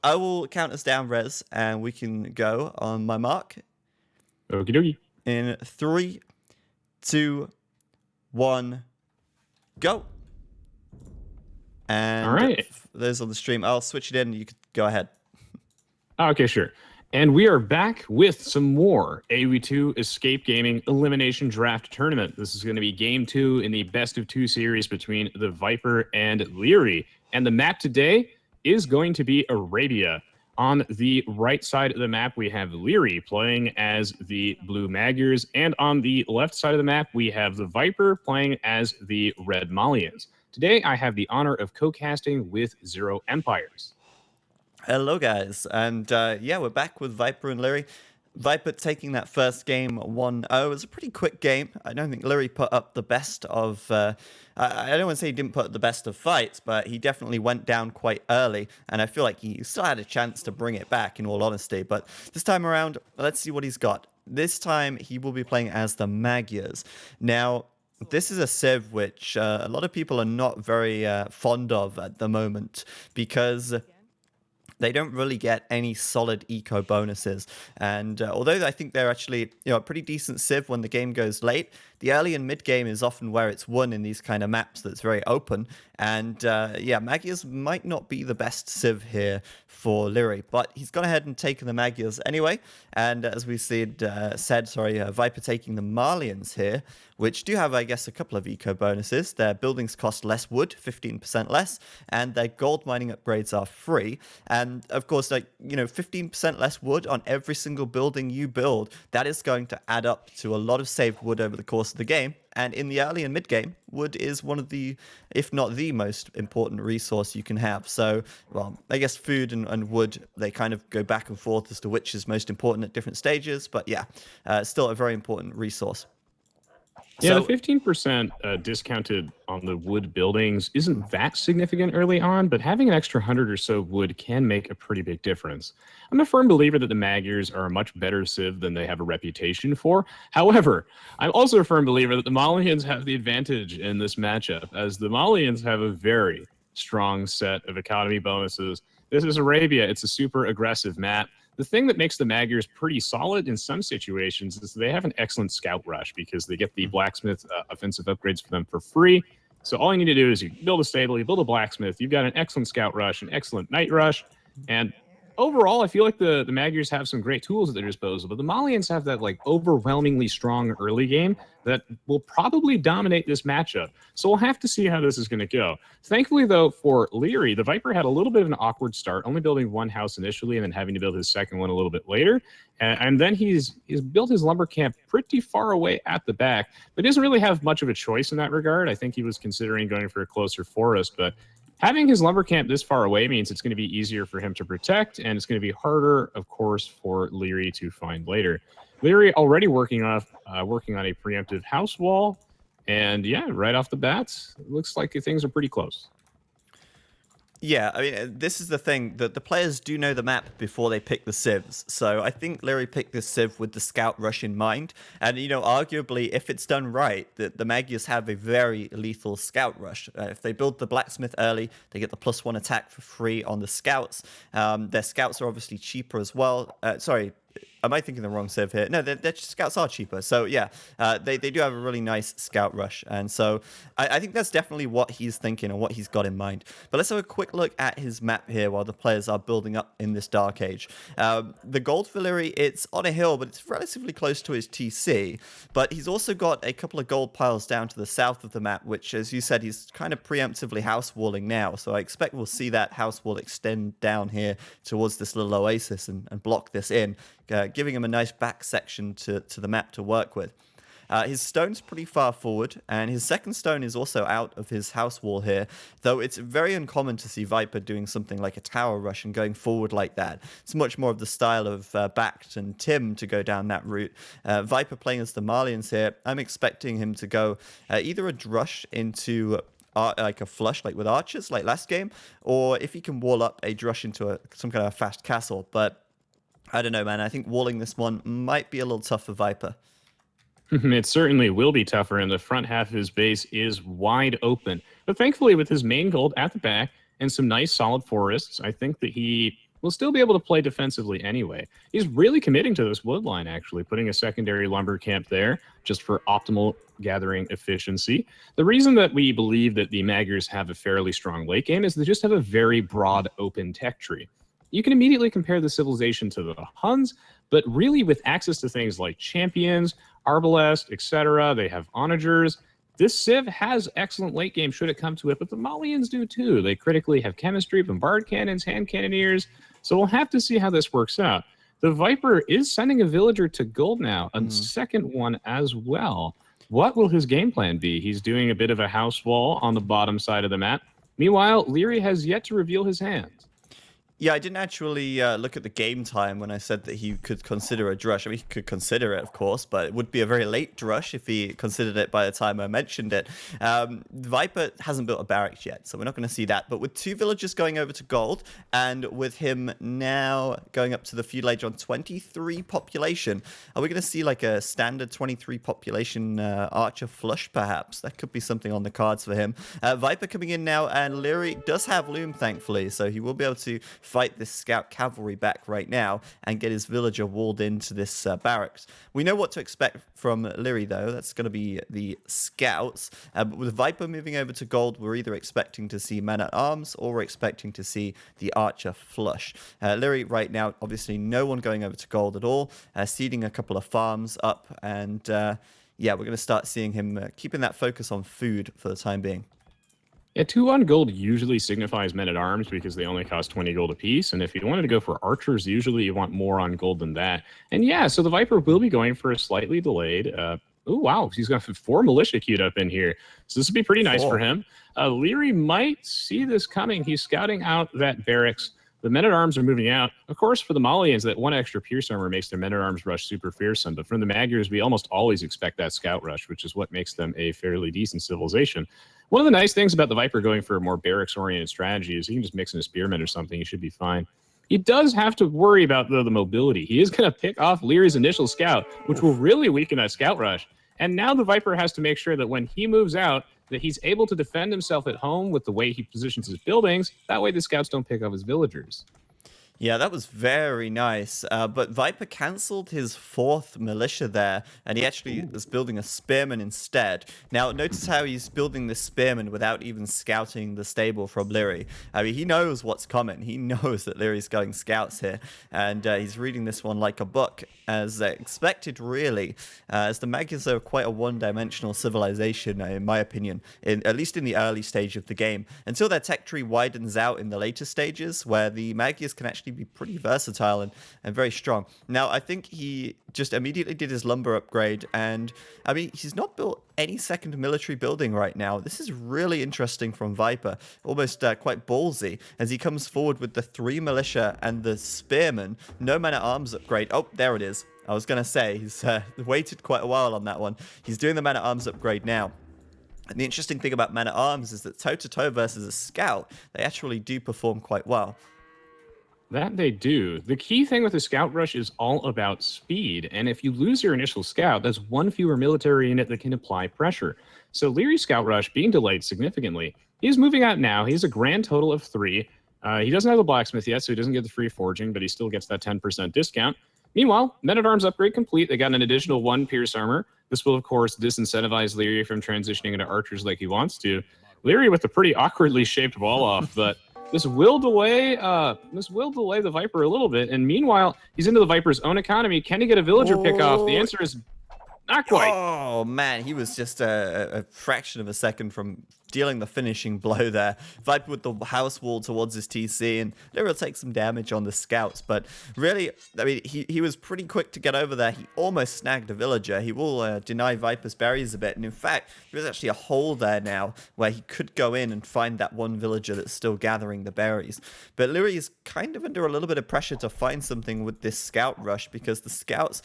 I will count us down, Rez, and we can go on my mark. Okie dokie. In 3, 2, 1, go. And All right. those on the stream, I'll switch it in. You could go ahead. Okay, sure. And we are back with some more AoE2 Escape Gaming Elimination Draft Tournament. This is going to be Game 2 in the Best of 2 series between TheViper and Liereyy. And the map today is going to be Arabia. On the right side of the map, we have Liereyy playing as the Blue Magyars. And on the left side of the map, we have TheViper playing as the Red Malians. Today, I have the honor of co-casting with Zero Empires. Hello, guys. And yeah, we're back with Viper and Liereyy. Viper taking that first game 1-0. It was a pretty quick game. I don't think Liereyy put up the best of... I don't want to say he didn't put up the best of fights, but he definitely went down quite early. And I feel like he still had a chance to bring it back, in all honesty. But this time around, let's see what he's got. This time, he will be playing as the Magyars. Now... this is a civ which a lot of people are not very fond of at the moment because they don't really get any solid eco bonuses. And although I think they're actually a pretty decent civ when the game goes late, the early and mid game is often where it's won in these kind of maps that's very open. And yeah, Magyars might not be the best civ here for Liereyy, but he's gone ahead and taken the Magyars anyway. And as we said, Viper taking the Malians here, which do have, I guess, a couple of eco bonuses. Their buildings cost less wood, 15% less, and their gold mining upgrades are free. And of course, 15% less wood on every single building you build, that is going to add up to a lot of saved wood over the course of the game. And in the early and mid game, wood is one of the, if not the most important resource you can have. So, well, I guess food and wood, they kind of go back and forth as to which is most important at different stages. But yeah, still a very important resource. Yeah, the 15% discounted on the wood buildings isn't that significant early on, but having an extra 100 or so wood can make a pretty big difference. I'm a firm believer that the Magyars are a much better civ than they have a reputation for. However, I'm also a firm believer that the Malians have the advantage in this matchup, as the Malians have a very strong set of economy bonuses. This is Arabia. It's a super aggressive map. The thing that makes the Magyars pretty solid in some situations is they have an excellent scout rush because they get the blacksmith offensive upgrades for them for free. So all you need to do is you build a stable, you build a blacksmith, you've got an excellent scout rush, an excellent night rush, and overall, I feel like the Magyars have some great tools at their disposal, but the Malians have that overwhelmingly strong early game that will probably dominate this matchup. So we'll have to see how this is going to go. Thankfully, though, for Liereyy, the Viper had a little bit of an awkward start, only building one house initially and then having to build his second one a little bit later. And then he's built his lumber camp pretty far away at the back, but doesn't really have much of a choice in that regard. I think he was considering going for a closer forest, but having his lumber camp this far away means it's going to be easier for him to protect, and it's going to be harder, of course, for Liereyy to find later. Liereyy already working on a preemptive house wall, and yeah, right off the bat, it looks like things are pretty close. Yeah, I mean, this is the thing, that the players do know the map before they pick the civs. So I think Liereyy picked this civ with the scout rush in mind. And, arguably, if it's done right, the Magyars have a very lethal scout rush. If they build the blacksmith early, they get the +1 attack for free on the scouts. Their scouts are obviously cheaper as well. Sorry, am I thinking the wrong civ here? No, their scouts are cheaper. So yeah, they do have a really nice scout rush. And so I think that's definitely what he's thinking and what he's got in mind. But let's have a quick look at his map here while the players are building up in this Dark Age. The gold for Liereyy, it's on a hill, but it's relatively close to his TC. But he's also got a couple of gold piles down to the south of the map, which, as you said, he's kind of preemptively house walling now. So I expect we'll see that house wall extend down here towards this little oasis and block this in, giving him a nice back section to the map to work with. His stone's pretty far forward, and his second stone is also out of his house wall here, though it's very uncommon to see Viper doing something like a tower rush and going forward like that. It's much more of the style of Bact and Tim to go down that route. Viper playing as the Malians here, I'm expecting him to go either a drush into like a flush, like with archers, like last game, or if he can wall up a drush into some kind of fast castle. But I don't know, man. I think walling this one might be a little tough for Viper. It certainly will be tougher, and the front half of his base is wide open. But thankfully, with his main gold at the back and some nice solid forests, I think that he will still be able to play defensively anyway. He's really committing to this wood line, actually, putting a secondary lumber camp there just for optimal gathering efficiency. The reason that we believe that the Magyars have a fairly strong late game is they just have a very broad open tech tree. You can immediately compare the civilization to the Huns, but really with access to things like champions, arbalest, etc., they have onagers. This Civ has excellent late game should it come to it, but the Malians do too. They critically have chemistry, bombard cannons, hand cannoneers, so we'll have to see how this works out. The Viper is sending a villager to gold now, a second one as well. What will his game plan be? He's doing a bit of a house wall on the bottom side of the map. Meanwhile, Liereyy has yet to reveal his hands. Yeah, I didn't actually look at the game time when I said that he could consider a drush. I mean, he could consider it, of course, but it would be a very late drush if he considered it by the time I mentioned it. Viper hasn't built a barracks yet, so we're not going to see that. But with 2 villagers going over to gold, and with him now going up to the feudal age on 23 population, are we going to see like a standard 23 population archer flush, perhaps? That could be something on the cards for him. Viper coming in now, and Liereyy does have loom, thankfully, so he will be able to fight this scout cavalry back right now and get his villager walled into this barracks. We know what to expect from Liereyy, though. That's going to be the scouts. But with Viper moving over to gold, we're either expecting to see men-at-arms or we're expecting to see the archer flush. Liereyy right now, obviously no one going over to gold at all, seeding a couple of farms up, and yeah, we're going to start seeing him keeping that focus on food for the time being. Yeah, 2 on gold usually signifies men-at-arms because they only cost 20 gold apiece. And if you wanted to go for archers, usually you want more on gold than that. And yeah, so the Viper will be going for a slightly delayed. Oh, wow, he's got 4 militia queued up in here. So this would be pretty nice for him. Liereyy might see this coming. He's scouting out that barracks. The men-at-arms are moving out. Of course, for the Malians, that 1 extra pierce armor makes their men-at-arms rush super fearsome. But from the Magyars, we almost always expect that scout rush, which is what makes them a fairly decent civilization. One of the nice things about the Viper going for a more barracks-oriented strategy is he can just mix in a spearman or something. He should be fine. He does have to worry about the mobility. He is going to pick off Lierey's initial scout, which will really weaken that scout rush. And now the Viper has to make sure that when he moves out, that he's able to defend himself at home with the way he positions his buildings. That way the scouts don't pick off his villagers. Yeah, that was very nice. But Viper cancelled his 4th militia there, and he actually is building a spearman instead. Now, notice how he's building this spearman without even scouting the stable from Liereyy. I mean, he knows what's coming. He knows that Lierey's going scouts here, and he's reading this one like a book, as expected, really. As the Magyars are quite a one-dimensional civilization, in my opinion, at least in the early stage of the game, until their tech tree widens out in the later stages, where the Magyars can actually be pretty versatile and very strong. Now, I think he just immediately did his lumber upgrade, and I mean, he's not built any second military building right now. This is really interesting from Viper, almost quite ballsy, as he comes forward with the 3 militia and the spearmen. No man-at-arms upgrade. Oh, there it is. I was going to say, he's waited quite a while on that one. He's doing the man-at-arms upgrade now. And the interesting thing about man-at-arms is that toe-to-toe versus a scout, they actually do perform quite well. That they do. The key thing with the scout rush is all about speed, and if you lose your initial scout, that's 1 fewer military unit that can apply pressure. So Lierey's scout rush being delayed significantly. He's moving out now. He has a grand total of 3. He doesn't have the blacksmith yet, so he doesn't get the free forging, but he still gets that 10% discount. Meanwhile, men-at-arms upgrade complete. They got an additional 1 pierce armor. This will, of course, disincentivize Liereyy from transitioning into archers like he wants to. Liereyy with a pretty awkwardly shaped wall off, but this will delay the Viper a little bit. And meanwhile, he's into the Viper's own economy. Can he get a villager pick off? The answer is not quite. Oh, man, he was just a fraction of a second from dealing the finishing blow there. Viper with the house wall towards his TC, and Liereyy takes some damage on the scouts. But really, I mean, he was pretty quick to get over there. He almost snagged a villager. He will deny Viper's berries a bit. And in fact, there's actually a hole there now where he could go in and find that 1 villager that's still gathering the berries. But Liereyy is kind of under a little bit of pressure to find something with this scout rush, because the scouts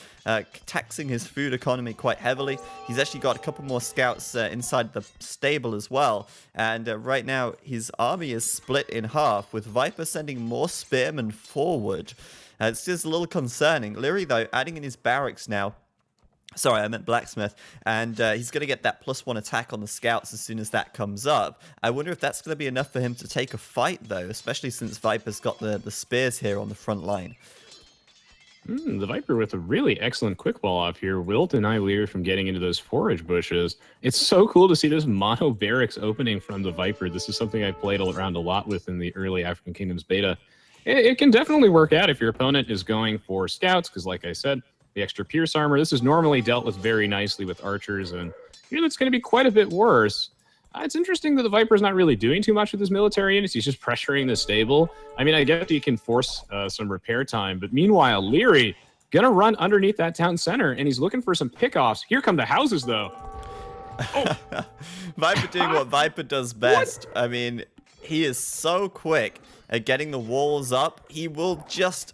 taxing his food economy quite heavily. He's actually got a couple more scouts inside the stable as well. And right now, his army is split in half, with Viper sending more spearmen forward. It's just a little concerning. Liereyy, though, adding in his barracks now, Sorry, I meant blacksmith. And he's going to get that +1 attack on the scouts as soon as that comes up. I wonder if that's going to be enough for him to take a fight, though, especially since Viper's got the spears here on the front line. The Viper with a really excellent quick ball off here will deny Liereyy from getting into those forage bushes. It's so cool to see this mono barracks opening from the Viper. This is something I played around a lot with in the early African Kingdoms beta. It can definitely work out if your opponent is going for scouts, because like I said, the extra pierce armor, this is normally dealt with very nicely with archers, and here that's going to be quite a bit worse. It's interesting that the Viper's not really doing too much with his military units. He's just pressuring the stable. I mean, I get that he can force some repair time, but meanwhile, Liereyy gonna run underneath that town center, and he's looking for some pickoffs. Here come the houses, though. Oh. Viper doing what Viper does best. What? I mean, he is so quick at getting the walls up. He will just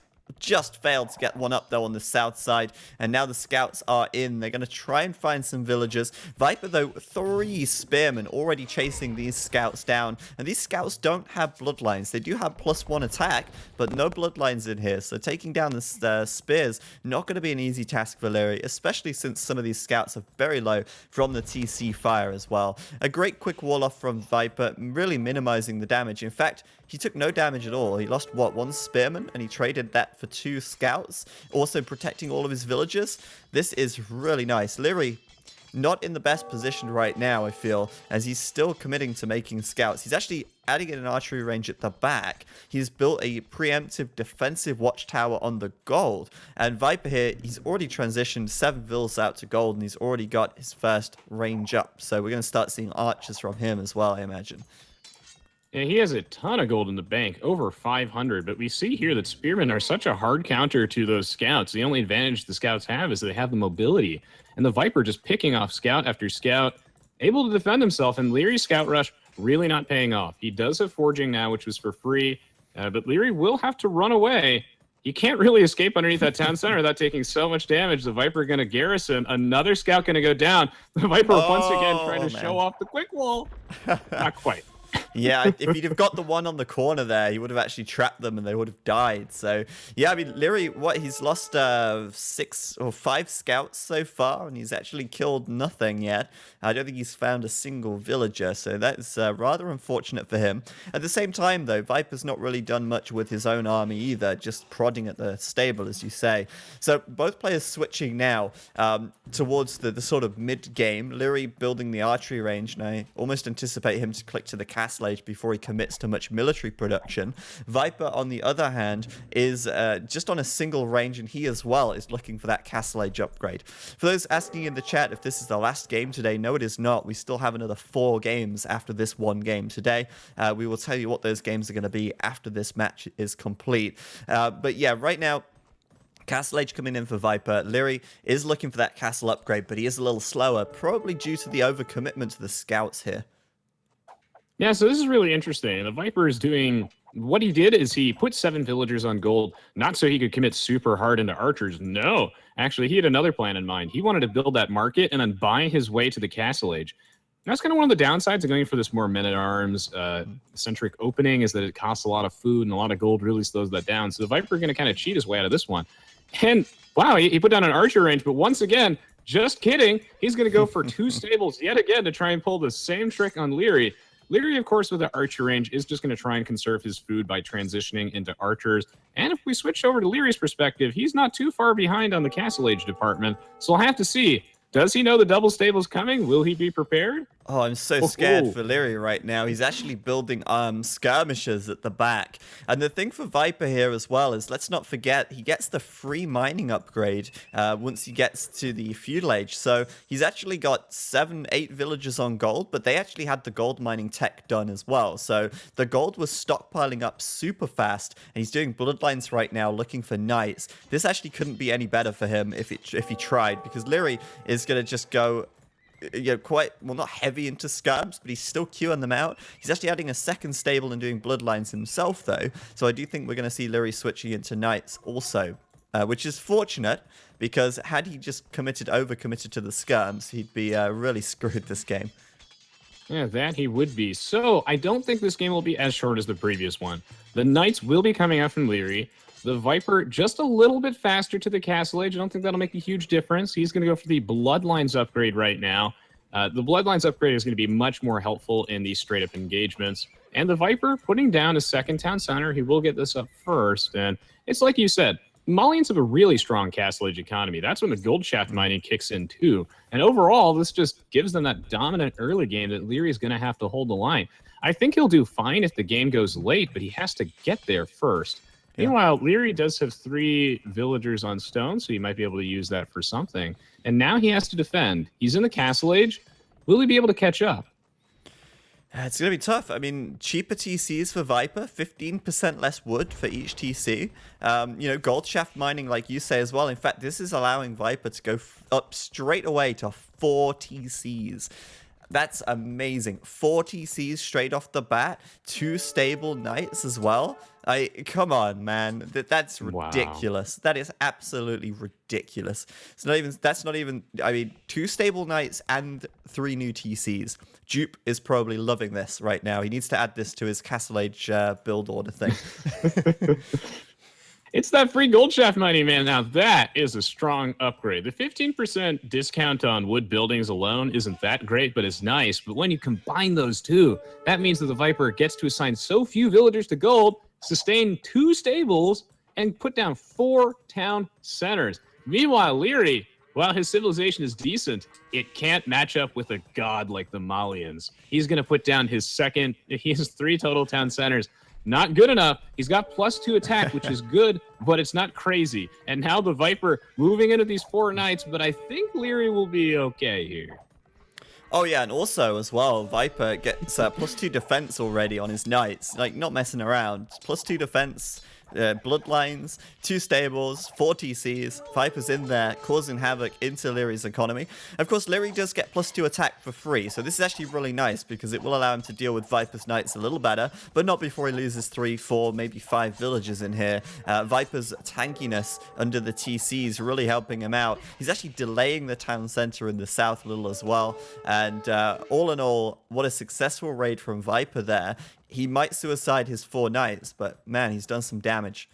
failed to get one up, though, on the south side. And now the scouts are in. They're going to try and find some villagers. Viper, though, 3 spearmen already chasing these scouts down. And these scouts don't have bloodlines. They do have +1 attack, but no bloodlines in here. So taking down the spears, not going to be an easy task for Liereyy, especially since some of these scouts are very low from the TC fire as well. A great quick wall off from Viper, really minimizing the damage. In fact, he took no damage at all. He lost, what, 1 spearman, and he traded that for 2 scouts, also protecting all of his villagers. This is really nice. Liereyy, not in the best position right now, I feel, as he's still committing to making scouts. He's actually adding in an archery range at the back. He's built a preemptive defensive watchtower on the gold. And Viper here, he's already transitioned 7 vills out to gold, and he's already got his first range up. So we're going to start seeing archers from him as well, I imagine. Yeah, he has a ton of gold in the bank, over 500, but we see here that spearmen are such a hard counter to those scouts. The only advantage the scouts have is that they have the mobility, and the Viper just picking off scout after scout, able to defend himself, and Lierey's scout rush really not paying off. He does have forging now, which was for free, but Liereyy will have to run away. He can't really escape underneath that town center without taking so much damage. The Viper going to garrison. Another scout going to go down. The Viper once again trying to show off the quick wall. Not quite. Yeah, if he'd have got the one on the corner there, he would have actually trapped them and they would have died. So, yeah, I mean, Liereyy, he's lost 6 or 5 scouts so far, and he's actually killed nothing yet. I don't think he's found a single villager, so that's rather unfortunate for him. At the same time, though, Viper's not really done much with his own army either, just prodding at the stable, as you say. So, both players switching now towards the sort of mid-game. Liereyy building the archery range, and I almost anticipate him to click to the castle age before he commits to much military production. Viper, on the other hand, is just on a single range, and he as well is looking for that castle age upgrade. For those asking in the chat if this is the last game today, no, it is not. We still have another 4 games after this one game today. We will tell you what those games are going to be after this match is complete. But yeah, right now, Castle Age coming in for Viper. Liereyy is looking for that castle upgrade, but he is a little slower, probably due to the overcommitment to the scouts here. Yeah, so this is really interesting. The Viper is doing... What he did is he put 7 villagers on gold, not so he could commit super hard into archers. No, actually, he had another plan in mind. He wanted to build that market and then buy his way to the Castle Age. That's kind of one of the downsides of going for this more men-at-arms centric opening, is that it costs a lot of food, and a lot of gold really slows that down. So the Viper is going to kind of cheat his way out of this one. And, wow, he put down an archer range, but once again, just kidding, he's going to go for 2 stables yet again to try and pull the same trick on Liereyy. Liereyy, of course, with the archer range, is just going to try and conserve his food by transitioning into archers. And if we switch over to Lierey's perspective, he's not too far behind on the Castle Age department. So we'll have to see. Does he know the double stable's coming? Will he be prepared? Oh, I'm so scared for Liereyy right now. He's actually building skirmishers at the back. And the thing for Viper here as well is, let's not forget, he gets the free mining upgrade once he gets to the Feudal Age. So he's actually got 7, 8 villagers on gold, but they actually had the gold mining tech done as well. So the gold was stockpiling up super fast, and he's doing bloodlines right now looking for knights. This actually couldn't be any better for him if he tried, because Liereyy is going to just go, you know, quite, well, not heavy into skirms, but he's still queuing them out. He's actually adding a second stable and doing bloodlines himself, though. So I do think we're going to see Liereyy switching into knights also, which is fortunate, because had he just overcommitted to the skirms, he'd be really screwed this game. Yeah, that he would be. So I don't think this game will be as short as the previous one. The knights will be coming out from Liereyy. The Viper just a little bit faster to the Castle Age. I don't think that'll make a huge difference. He's going to go for the Bloodlines upgrade right now. The Bloodlines upgrade is going to be much more helpful in these straight-up engagements. And the Viper putting down a second town center. He will get this up first. And it's like you said, Malians have a really strong Castle Age economy. That's when the gold shaft mining kicks in too. And overall, this just gives them that dominant early game that Liereyy is going to have to hold the line. I think he'll do fine if the game goes late, but he has to get there first. Yeah. Meanwhile, Liereyy does have 3 villagers on stone, so he might be able to use that for something. And now he has to defend. He's in the Castle Age. Will he be able to catch up? It's going to be tough. I mean, cheaper TCs for Viper, 15% less wood for each TC. Gold shaft mining, like you say as well. In fact, this is allowing Viper to go up straight away to 4 TCs. That's amazing. 4 TCs straight off the bat. 2 stable knights as well. Come on, man. That's ridiculous. Wow. That is absolutely ridiculous. That's not even. I mean, 2 stable knights and 3 new TCs. Dupe is probably loving this right now. He needs to add this to his Castle Age build order thing. It's that free gold shaft mining, man. Now that is a strong upgrade. The 15% discount on wood buildings alone isn't that great, but it's nice. But when you combine those two, that means that the Viper gets to assign so few villagers to gold, sustain 2 stables, and put down 4 town centers. Meanwhile, Liereyy, while his civilization is decent, it can't match up with a god like the Malians. He's going to put down his second. He has 3 total town centers. Not good enough. He's got +2 attack, which is good, but it's not crazy. And now the Viper moving into these 4 knights, but I think Liereyy will be okay here. Oh yeah, and also as well, Viper gets +2 defense already on his knights. Like, not messing around. +2 defense. Bloodlines, 2 stables, 4 TCs, Viper's in there, causing havoc into Lierey's economy. Of course, Liereyy does get +2 attack for free, so this is actually really nice because it will allow him to deal with Viper's knights a little better, but not before he loses 3, 4, maybe 5 villagers in here. Viper's tankiness under the TCs really helping him out. He's actually delaying the town center in the south a little as well, and all in all, what a successful raid from Viper there. He might suicide his 4 knights, but man, he's done some damage.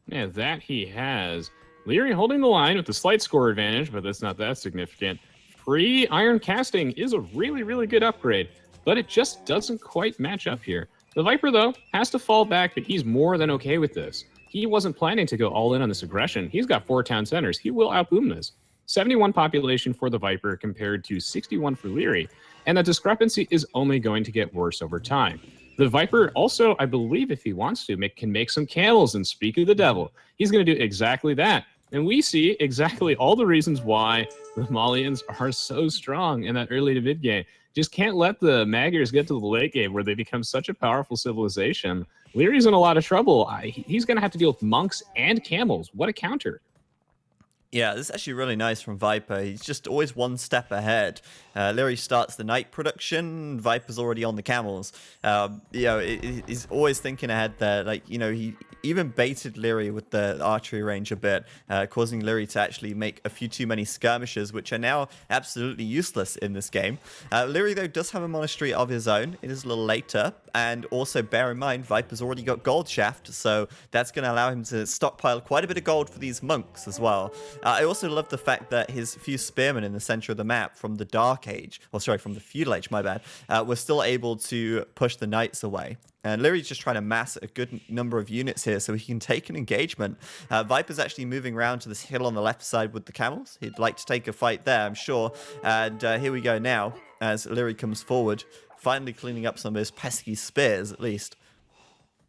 Yeah, that he has. Liereyy holding the line with a slight score advantage, but that's not that significant. Free iron casting is a really, really good upgrade, but it just doesn't quite match up here. The Viper, though, has to fall back, but he's more than okay with this. He wasn't planning to go all in on this aggression. He's got 4 town centers. He will outboom this. 71 population for the Viper compared to 61 for Liereyy, and that discrepancy is only going to get worse over time. The Viper also, I believe, if he wants to, can make some camels, and speak of the devil, he's going to do exactly that. And we see exactly all the reasons why the Malians are so strong in that early to mid game. Just can't let the Magyars get to the late game where they become such a powerful civilization. Lierey's in a lot of trouble. He's going to have to deal with monks and camels. What a counter. Yeah, this is actually really nice from Viper. He's just always 1 step ahead. Liereyy starts the knight production. Viper's already on the camels. He's always thinking ahead there. He even baited Liereyy with the archery range a bit, causing Liereyy to actually make a few too many skirmishes, which are now absolutely useless in this game. Liereyy, though, does have a monastery of his own. It is a little later. And also bear in mind, Viper's already got gold shaft, so that's going to allow him to stockpile quite a bit of gold for these monks as well. I also love the fact that his few spearmen in the center of the map from the Dark Age, from the Feudal Age, my bad, were still able to push the knights away. And Lierey's just trying to mass a good number of units here so he can take an engagement. Viper's actually moving around to this hill on the left side with the camels. He'd like to take a fight there, I'm sure. And here we go now as Liereyy comes forward, finally cleaning up some of his pesky spears, at least.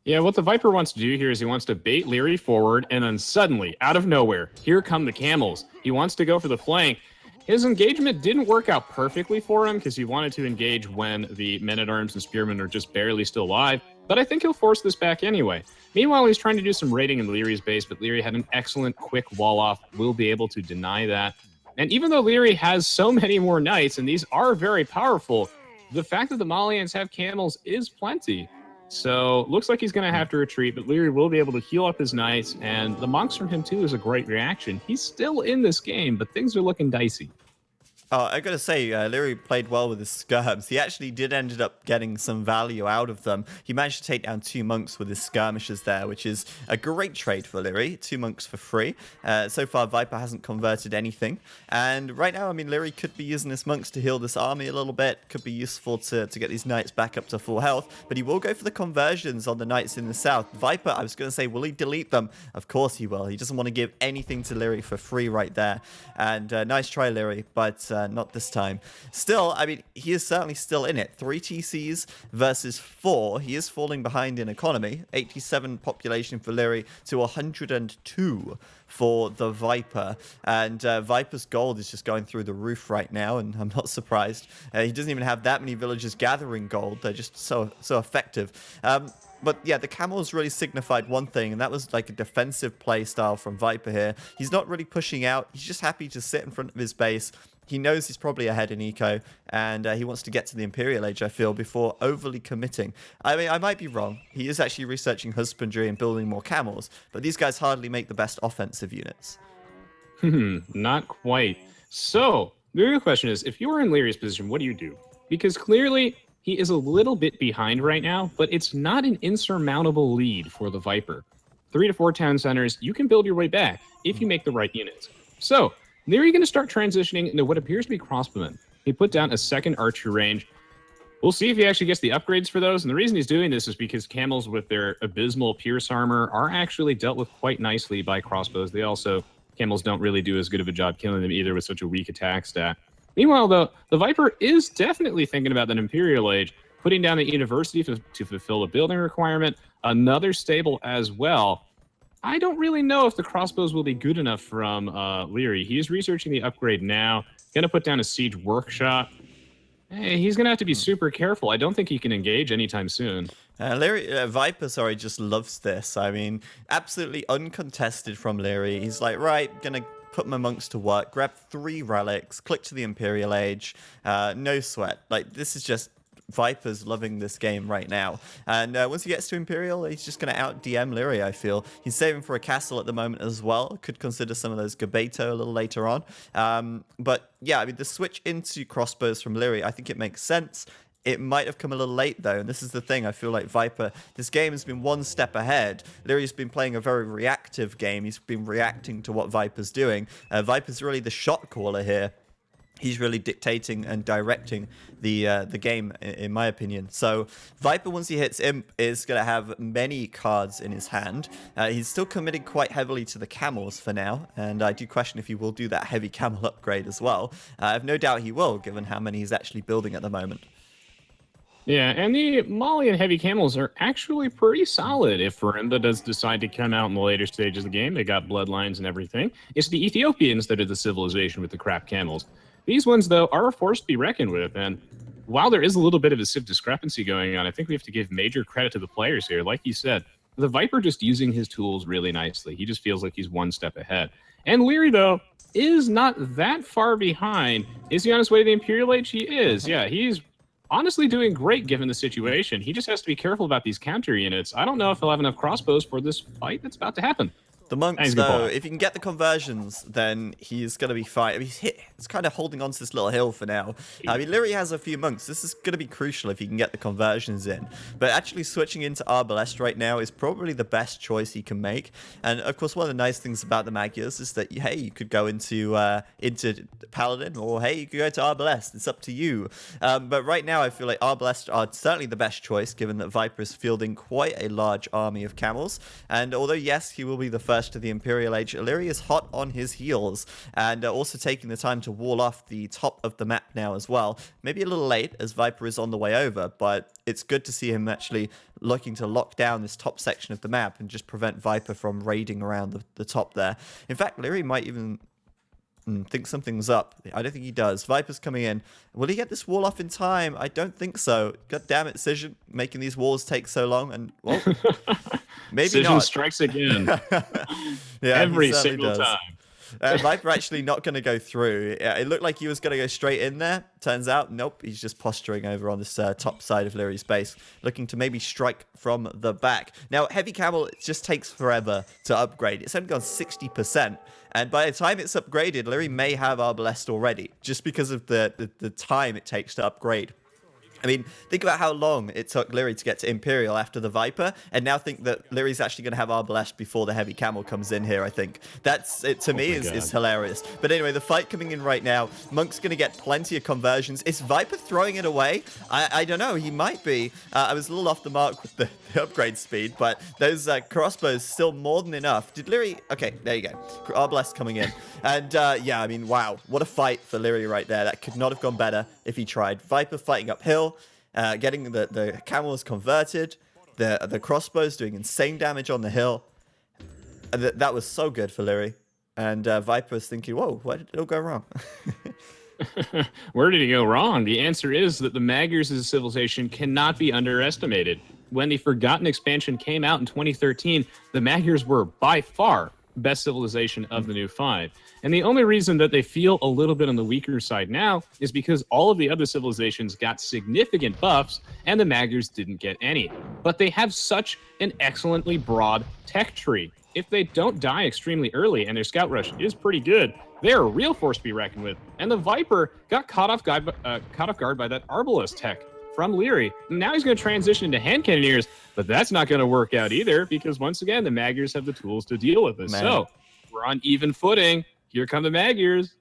Yeah, what the Viper wants to do here is he wants to bait Liereyy forward, and then suddenly, out of nowhere, here come the camels. He wants to go for the flank. His engagement didn't work out perfectly for him because he wanted to engage when the men-at-arms and spearmen are just barely still alive, but I think he'll force this back anyway. Meanwhile, he's trying to do some raiding in Lierey's base, but Liereyy had an excellent quick wall-off. Will be able to deny that. And even though Liereyy has so many more knights, and these are very powerful, the fact that the Malians have camels is plenty. So looks like he's going to have to retreat, but Liereyy will be able to heal up his knights, and the monks from him too is a great reaction. He's still in this game, but things are looking dicey. Oh, I gotta say, Liereyy played well with his skirms. He actually did ended up getting some value out of them. He managed to take down 2 monks with his skirmishes there, which is a great trade for Liereyy. 2 monks for free. So far, Viper hasn't converted anything. And right now, I mean, Liereyy could be using his monks to heal this army a little bit. Could be useful to get these knights back up to full health. But he will go for the conversions on the knights in the south. Viper, I was gonna say, will he delete them? Of course he will. He doesn't want to give anything to Liereyy for free right there. And nice try, Liereyy, but not this time. Still, I mean, he is certainly still in it. 3 TCs versus 4. He is falling behind in economy. 87 population for Liereyy to 102 for the Viper. And Viper's gold is just going through the roof right now, and I'm not surprised. He doesn't even have that many villagers gathering gold. They're just so effective. But yeah, the camels really signified one thing, and that was like a defensive play style from Viper here. He's not really pushing out. He's just happy to sit in front of his base. He knows he's probably ahead in eco, and he wants to get to the Imperial Age, I feel, before overly committing. I mean, I might be wrong. He is actually researching husbandry and building more camels, but these guys hardly make the best offensive units. Not quite. So, the real question is, if you were in Lierey's position, what do you do? Because clearly, he is a little bit behind right now, but it's not an insurmountable lead for the Viper. 3 to 4 town centers, you can build your way back if you make the right units. So, Lierey's going to start transitioning into what appears to be crossbowmen. He put down a 2nd archer range. We'll see if he actually gets the upgrades for those. And the reason he's doing this is because camels with their abysmal pierce armor are actually dealt with quite nicely by crossbows. Camels don't really do as good of a job killing them either with such a weak attack stat. Meanwhile, though, the Viper is definitely thinking about that Imperial Age, putting down the university to fulfill a building requirement, another stable as well. I don't really know if the crossbows will be good enough from Liereyy. He is researching the upgrade now. Going to put down a siege workshop. Hey, he's going to have to be super careful. I don't think he can engage anytime soon. Viper, just loves this. I mean, absolutely uncontested from Liereyy. He's like, right, gonna put my monks to work, grab 3 relics, click to the Imperial Age. No sweat. Like, this is just Viper's loving this game right now. And once he gets to Imperial, he's just going to out-DM Liereyy, I feel. He's saving for a castle at the moment as well. Could consider some of those Gabeto a little later on. But yeah, I mean, the switch into crossbows from Liereyy, I think it makes sense. It might have come a little late, though, and this is the thing. I feel like Viper, this game has been one step ahead. Lierey's been playing a very reactive game. He's been reacting to what Viper's doing. Viper's really the shot caller here. He's really dictating and directing the game, in my opinion. So Viper, once he hits Imp, is going to have many cards in his hand. He's still committed quite heavily to the camels for now, and I do question if he will do that heavy camel upgrade as well. I have no doubt he will, given how many he's actually building at the moment. Yeah, and the Malian heavy camels are actually pretty solid if Farinda does decide to come out in the later stages of the game. They got bloodlines and everything. It's the Ethiopians that are the civilization with the crap camels. These ones, though, are a force to be reckoned with, and while there is a little bit of a civ discrepancy going on, I think we have to give major credit to the players here. Like you said, the Viper just using his tools really nicely. He just feels like he's one step ahead. And Liereyy, though, is not that far behind. Is he on his way to the Imperial Age? He is. Yeah, he's honestly doing great given the situation. He just has to be careful about these counter units. I don't know if he'll have enough crossbows for this fight that's about to happen. The monks, though, if he can get the conversions, then he's going to be fine. I mean, he's kind of holding on to this little hill for now. I mean, Liereyy has a few monks. This is going to be crucial if he can get the conversions in. But actually switching into Arbalest right now is probably the best choice he can make. And, of course, one of the nice things about the Magyars is that, hey, you could go into Paladin, or, hey, you could go to Arbalest. It's up to you. But right now, I feel like Arbalest are certainly the best choice, given that Viper is fielding quite a large army of camels. And although, yes, he will be the first to the Imperial Age, Liereyy is hot on his heels and also taking the time to wall off the top of the map now as well. Maybe a little late as Viper is on the way over, but it's good to see him actually looking to lock down this top section of the map and just prevent Viper from raiding around the top there. In fact, Liereyy might even think something's up. I don't think he does. Viper's coming in. Will he get this wall off in time? I don't think so. God damn it, Cision, making these walls take so long. And, well, maybe Cision not. strikes again. Yeah, every single time. Viper actually not going to go through. It looked like he was going to go straight in there. Turns out, nope, he's just posturing over on this top side of Lierey's base, looking to maybe strike from the back. Now, Heavy Camel, it just takes forever to upgrade. It's only gone 60%. And by the time it's upgraded, Liereyy may have Arbalest already, just because of the time it takes to upgrade. I mean, think about how long it took Liereyy to get to Imperial after the Viper, and now think that Lierey's actually going to have Arbalest before the Heavy Camel comes in here, I think. That's, it to me, is hilarious. But anyway, the fight coming in right now, Monk's going to get plenty of conversions. Is Viper throwing it away? I don't know, he might be. I was a little off the mark with the upgrade speed, but those crossbows still more than enough. Did Liereyy... Okay, there you go. Arbalest coming in. And yeah, I mean, wow, what a fight for Liereyy right there. That could not have gone better if he tried. Viper fighting uphill. Getting the camels converted, the crossbows doing insane damage on the hill. That was so good for Liereyy. And Viper was thinking, whoa, why did it all go wrong? Where did it go wrong? The answer is that the Magyars as a civilization cannot be underestimated. When the Forgotten expansion came out in 2013, the Magyars were by far the best civilization of the new 5. And the only reason that they feel a little bit on the weaker side now is because all of the other civilizations got significant buffs and the Magyars didn't get any. But they have such an excellently broad tech tree. If they don't die extremely early and their scout rush is pretty good, they're a real force to be reckoned with. And the Viper got caught off guard by that Arbalest tech from Liereyy. Now he's going to transition into hand cannoneers, but that's not going to work out either because once again, the Magyars have the tools to deal with this. Man. So we're on even footing. Here come the Magyars.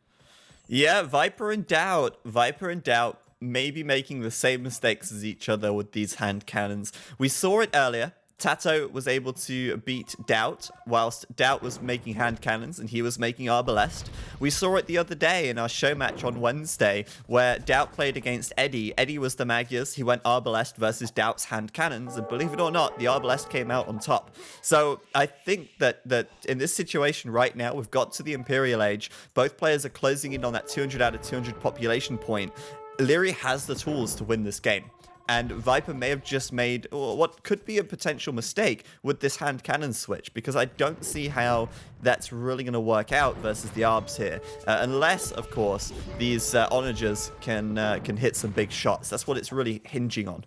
Yeah, Viper in doubt. Viper in doubt, maybe making the same mistakes as each other with these hand cannons. We saw it earlier. Tato was able to beat Doubt, whilst Doubt was making hand cannons and he was making Arbalest. We saw it the other day in our show match on Wednesday, where Doubt played against Eddie. Eddie was the Magyars. He went Arbalest versus Doubt's hand cannons, and believe it or not, the Arbalest came out on top. So I think that in this situation right now, we've got to the Imperial Age. Both players are closing in on that 200 out of 200 population point. Liereyy has the tools to win this game. And Viper may have just made what could be a potential mistake with this hand cannon switch, because I don't see how that's really going to work out versus the Arbs here. Unless, of course, these onagers can hit some big shots. That's what it's really hinging on.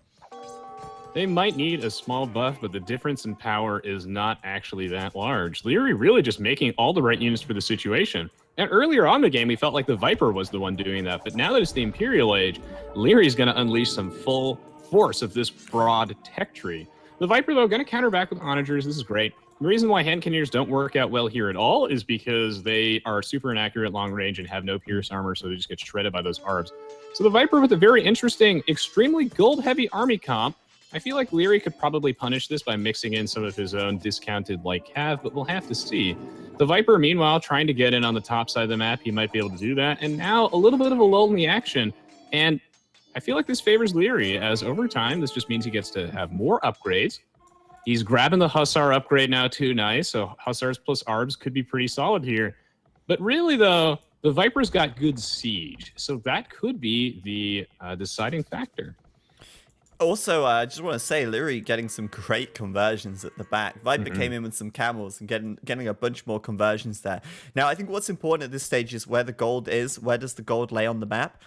They might need a small buff, but the difference in power is not actually that large. Liereyy really just making all the right units for the situation. And earlier on in the game, we felt like the Viper was the one doing that. But now that it's the Imperial Age, Lierey's going to unleash some full force of this broad tech tree. The Viper, though, going to counter back with onagers. This is great. The reason why hand cannoneers don't work out well here at all is because they are super inaccurate at long range and have no pierce armor, so they just get shredded by those Arbs. So the Viper with a very interesting, extremely gold-heavy army comp. I feel like Liereyy could probably punish this by mixing in some of his own discounted like cav, but we'll have to see. The Viper, meanwhile, trying to get in on the top side of the map. He might be able to do that. And now a little bit of a lull in the action. And I feel like this favors Liereyy, as over time, this just means he gets to have more upgrades. He's grabbing the Hussar upgrade now, too. Nice. So Hussars plus Arbs could be pretty solid here. But really, though, the Viper's got good siege. So that could be the deciding factor. Also, I just want to say, Liereyy getting some great conversions at the back. Viper came in with some camels and getting a bunch more conversions there. Now, I think what's important at this stage is where the gold is. Where does the gold lay on the map?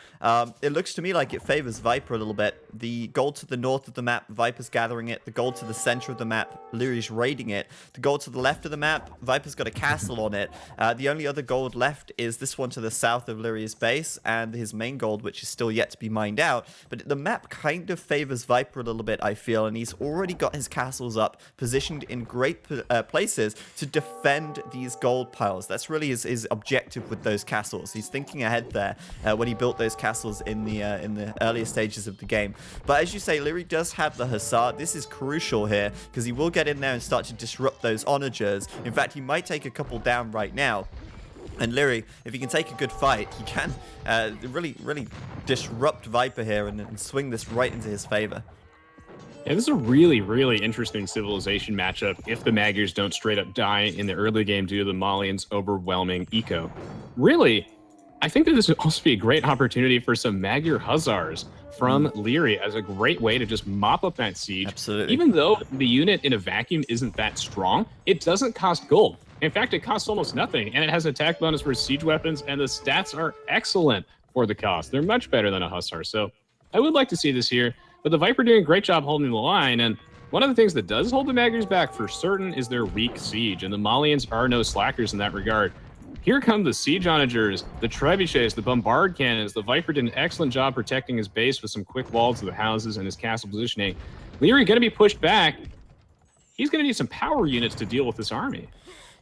It looks to me like it favors Viper a little bit. The gold to the north of the map, Viper's gathering it. The gold to the center of the map, Lierey's raiding it. The gold to the left of the map, Viper's got a castle on it. The only other gold left is this one to the south of Lierey's base and his main gold, which is still yet to be mined out. But the map kind of favors Viper a little bit, I feel, and he's already got his castles up, positioned in great places to defend these gold piles. That's really his objective with those castles. He's thinking ahead there when he built those castles in the earlier stages of the game. But as you say, Liereyy does have the Hussar. This is crucial here because he will get in there and start to disrupt those onagers. In fact, he might take a couple down right now. And Liereyy, if he can take a good fight, he can really disrupt Viper here and swing this right into his favor. Yeah, this is a really, really interesting civilization matchup if the Magyars don't straight up die in the early game due to the Malians' overwhelming eco. Really, I think that this would also be a great opportunity for some Magyar Hussars from Liereyy as a great way to just mop up that siege. Absolutely. Even though the unit in a vacuum isn't that strong, it doesn't cost gold. In fact, it costs almost nothing, and it has attack bonus for siege weapons, and the stats are excellent for the cost. They're much better than a Hussar, so I would like to see this here. But the Viper doing a great job holding the line, and one of the things that does hold the Magyars back for certain is their weak siege, and the Malians are no slackers in that regard. Here come the siege onagers, the trebuchets, the bombard cannons. The Viper did an excellent job protecting his base with some quick walls to the houses and his castle positioning. Liereyy going to be pushed back. He's going to need some power units to deal with this army.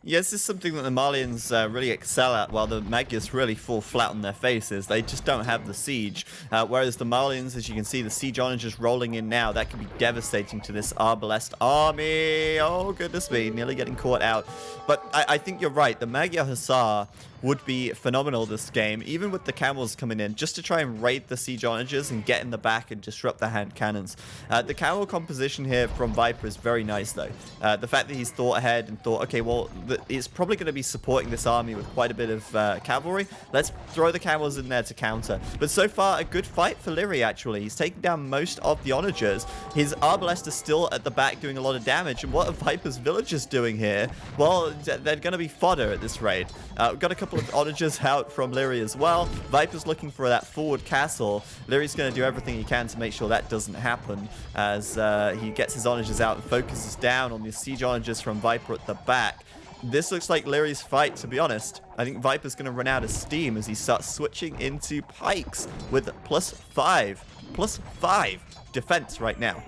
Yeah, this is something that the Malians really excel at, while the Magyars really fall flat on their faces. They just don't have the siege. Whereas the Malians, as you can see, the siege onagers rolling in now, that can be devastating to this Arbalest army. Oh, goodness me, nearly getting caught out. But I think you're right. The Magyar Hussar would be phenomenal this game, even with the camels coming in, just to try and raid the siege onagers and get in the back and disrupt the hand cannons. The camel composition here from Viper is very nice, though. The fact that he's thought ahead and thought, okay, well, it's probably going to be supporting this army with quite a bit of cavalry. Let's throw the camels in there to counter. But so far, a good fight for Liereyy, actually. He's taking down most of the onagers. His Arbalest is still at the back doing a lot of damage. And what are Viper's villagers doing here? Well, they're going to be fodder at this raid. We've got a couple of onagers out from Liereyy as well. Viper's looking for that forward castle. Lierey's going to do everything he can to make sure that doesn't happen, as he gets his onagers out and focuses down on the siege onagers from Viper at the back. This looks like Lierey's fight, to be honest. I think Viper's going to run out of steam as he starts switching into pikes with +5 defense right now.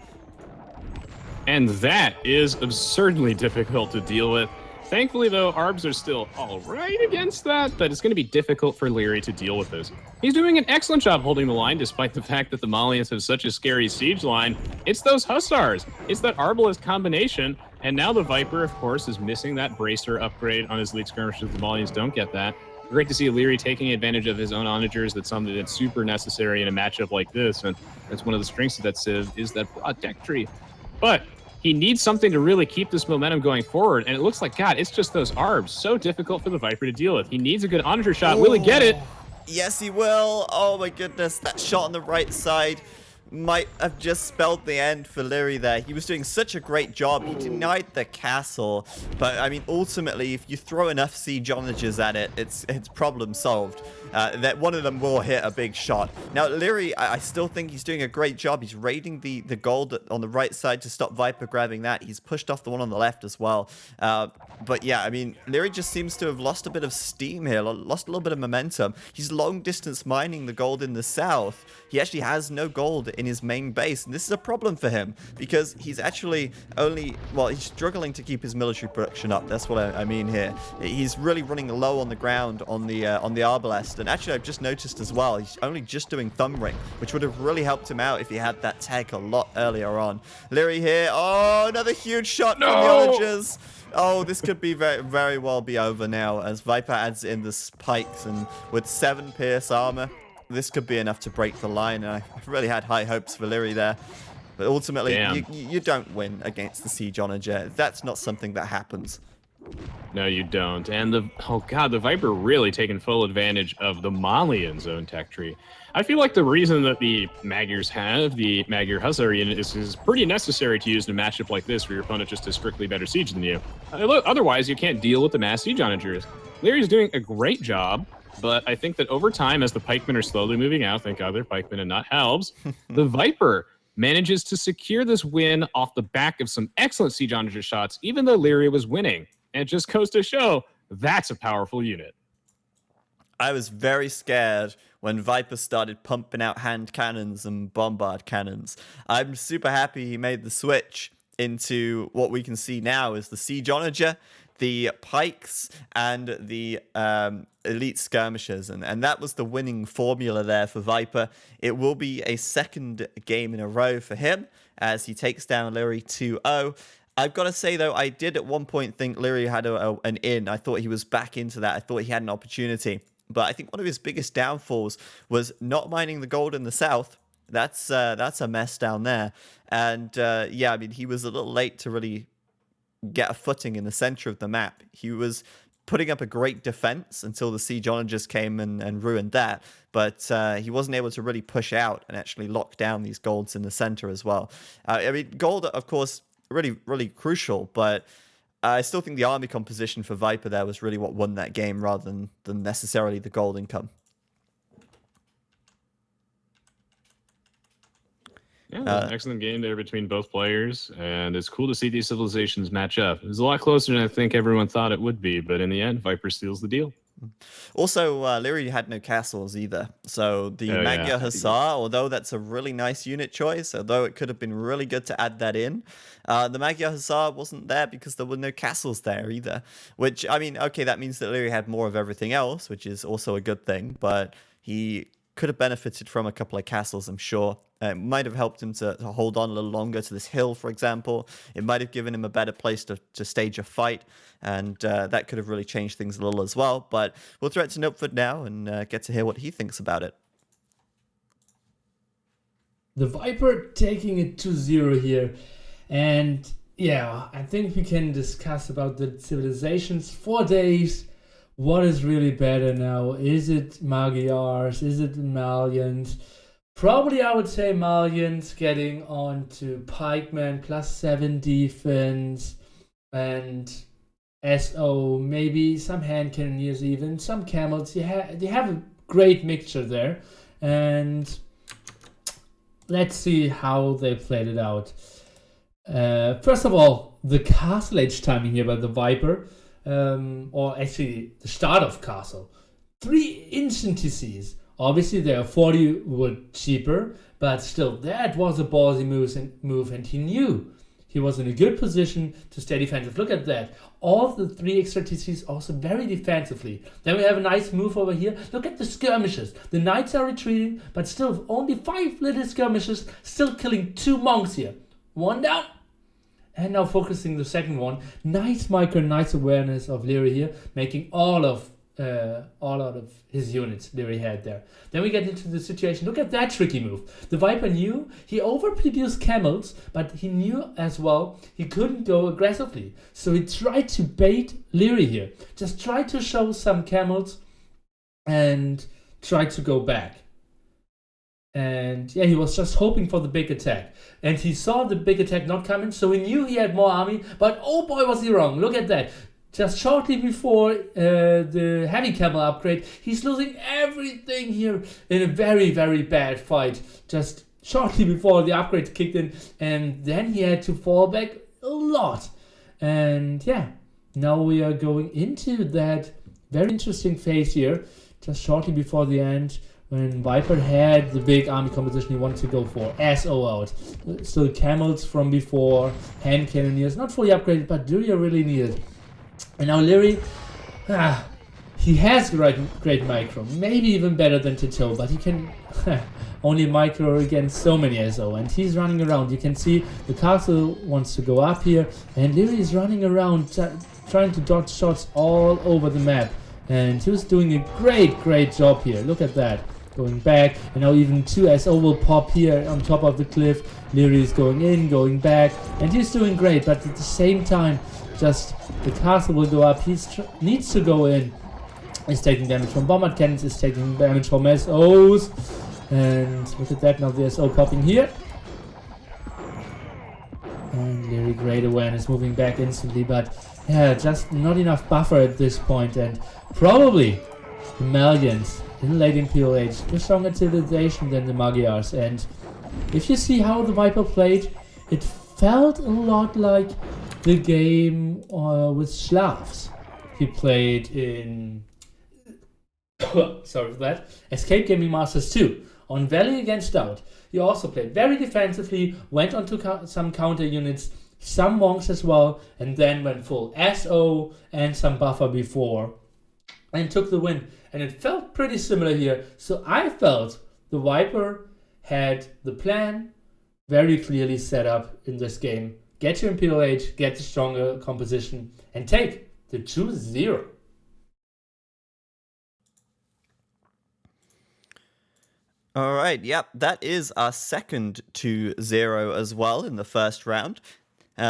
And that is absurdly difficult to deal with. Thankfully, though, Arbs are still all right against that, but it's going to be difficult for Liereyy to deal with this. He's doing an excellent job holding the line, despite the fact that the Malians have such a scary siege line. It's those Hussars. It's that Arbalest combination. And now the Viper, of course, is missing that bracer upgrade on his elite skirmishes. The Malians don't get that. Great to see Liereyy taking advantage of his own onagers. That's something that's super necessary in a matchup like this. And that's one of the strengths of that Civ, is that broad deck tree. But he needs something to really keep this momentum going forward. And it looks like, God, it's just those Arbs. So difficult for the Viper to deal with. He needs a good onager shot. Will he get it? Yes, he will. Oh, my goodness. That shot on the right side might have just spelled the end for Liereyy there. He was doing such a great job. He denied the castle. But, I mean, ultimately, if you throw enough siege onagers at it, it's problem solved. That one of them will hit a big shot. Now, Liereyy, I still think he's doing a great job. He's raiding the gold on the right side to stop Viper grabbing that. He's pushed off the one on the left as well. But yeah, I mean, Liereyy just seems to have lost a bit of steam here, lost a little bit of momentum. He's long distance mining the gold in the south. He actually has no gold in his main base, and this is a problem for him because he's actually he's struggling to keep his military production up. That's what I mean here. He's really running low on the ground on the Arbalest. And actually, I've just noticed as well, he's only just doing Thumb Ring, which would have really helped him out if he had that tech a lot earlier on. Liereyy here. Oh, another huge shot from the onagers. Oh, this could be very well be over now as Viper adds in the spikes, and with 7 pierce armor, this could be enough to break the line. And I really had high hopes for Liereyy there. But ultimately, you don't win against the siege onager. That's not something that happens. No, you don't. And the Viper really taking full advantage of the Malian zone tech tree. I feel like the reason that the Magyars have the Magyar Hussar unit is pretty necessary to use in a matchup like this, where your opponent just has strictly better siege than you. Otherwise, you can't deal with the mass siege onagers. Lierey's doing a great job, but I think that over time, as the pikemen are slowly moving out, thank God they're pikemen and not halbs, the Viper manages to secure this win off the back of some excellent siege onager shots, even though Liereyy was winning. And it just goes to show that's a powerful unit. I was very scared when Viper started pumping out hand cannons and bombard cannons. I'm super happy he made the switch into what we can see now is the siege onager, the pikes, and the elite skirmishers. And that was the winning formula there for Viper. It will be a second game in a row for him as he takes down Liereyy 2-0. I've got to say, though, I did at one point think Liereyy had an in. I thought he was back into that. I thought he had an opportunity. But I think one of his biggest downfalls was not mining the gold in the south. That's a mess down there. And yeah, I mean, he was a little late to really get a footing in the center of the map. He was putting up a great defense until the siege onagers came and ruined that. But he wasn't able to really push out and actually lock down these golds in the center as well. I mean, gold, of course, really, really crucial, but I still think the army composition for Viper there was really what won that game rather than necessarily the gold income. Yeah, excellent game there between both players, and it's cool to see these civilizations match up. It was a lot closer than I think everyone thought it would be, but in the end, Viper steals the deal. Also, Liereyy had no castles either. So the Magyar Hussar, although that's a really nice unit choice, although it could have been really good to add that in, the Magyar Hussar wasn't there because there were no castles there either. Which, I mean, okay, that means that Liereyy had more of everything else, which is also a good thing, but he could have benefited from a couple of castles, I'm sure. It might have helped him to hold on a little longer to this hill, for example. It might have given him a better place to stage a fight, and that could have really changed things a little as well. But we'll throw it to Nopeford now and get to hear what he thinks about it. The Viper taking it 2-0 here. And yeah, I think we can discuss about the civilizations for days. What is really better now? Is it Magyars? Is it Malians? Probably I would say Malians getting on to Pikemen +7 defense and SO, maybe some hand cannoneers even, some camels. They have a great mixture there. And let's see how they played it out. First of all, the castle age timing here by the Viper. Or actually the start of castle. 3 instant TCs. Obviously they are 40 wood cheaper, but still that was a ballsy move, and he knew he was in a good position to stay defensive. Look at that. All the 3 extra TCs also very defensively. Then we have a nice move over here. Look at the skirmishes. The knights are retreating, but still only 5 little skirmishes, still killing 2 monks here. 1 down. And now focusing the second one. Nice micro, nice awareness of Liereyy here, making all out of his units Liereyy had there. Then we get into the situation. Look at that tricky move. The Viper knew he overproduced camels, but he knew as well he couldn't go aggressively. So he tried to bait Liereyy here. Just tried to show some camels and tried to go back. And yeah, he was just hoping for the big attack. And he saw the big attack not coming, so he knew he had more army. But oh boy, was he wrong. Look at that. Just shortly before the heavy camel upgrade, he's losing everything here in a very, very bad fight. Just shortly before the upgrade kicked in. And then he had to fall back a lot. And yeah, now we are going into that very interesting phase here. Just shortly before the end, when Viper had the big army composition he wanted to go for. SO out. Still camels from before, hand cannoneers, not fully upgraded, but Liereyy really needed. And now Liereyy, he has great micro, maybe even better than Tito, but he can only micro against so many SO, and he's running around. You can see the castle wants to go up here, and Liereyy is running around trying to dodge shots all over the map. And he was doing a great job here. Look at that. Going back, and now even 2 SO will pop here on top of the cliff. Liereyy is going in, going back, and he's doing great, but at the same time, just the castle will go up. He needs to go in. He's taking damage from bombard cannons, is taking damage from SOs. And look at that, now the SO popping here. And Liereyy, great awareness, moving back instantly, but yeah, just not enough buffer at this point, and probably the Malians in late Imperial Age, the stronger civilization than the Magyars. And if you see how the Viper played, it felt a lot like the game with Slavs he played in sorry for that, Escape Gaming Masters 2 on Valley against Stout. He also played very defensively, went onto some counter units, some monks as well, and then went full SO and some buffer before and took the win. And it felt pretty similar here. So I felt the Viper had the plan very clearly set up in this game. Get your Imperial Age, get the stronger composition, and take the 2-0. All right, yep, that is our second 2-0 as well in the first round.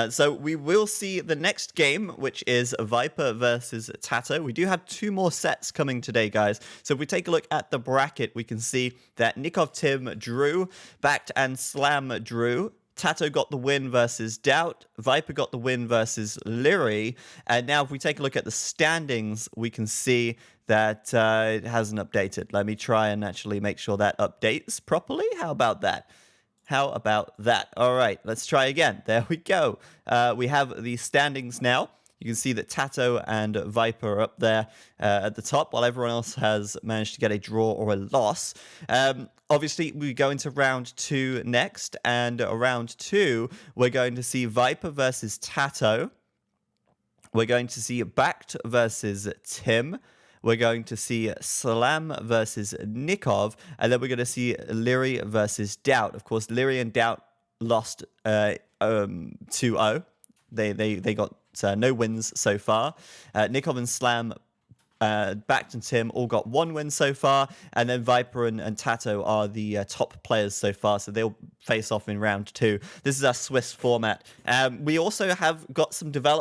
So we will see the next game, which is Viper versus Tato. We do have 2 more sets coming today, guys. So if we take a look at the bracket, we can see that Nikov Tim drew, Backed and Slam drew, Tato got the win versus Doubt. Viper got the win versus Liereyy. And now if we take a look at the standings, we can see that it hasn't updated. Let me try and actually make sure that updates properly. How about that? How about that? All right, let's try again. There we go. We have the standings now. You can see that Tato and Viper are up there at the top, while everyone else has managed to get a draw or a loss. Obviously, we go into round 2 next, and round 2, we're going to see Viper versus Tato. We're going to see Backed versus Tim. We're going to see Slam versus Nikov, and then we're going to see Liereyy versus Doubt. Of course, Liereyy and Doubt lost 2-0. They got no wins so far. Nikov and Slam, Backed and Tim all got 1 win so far, and then Viper and Tato are the top players so far, so they'll face off in round 2. This is our Swiss format. We also have got some development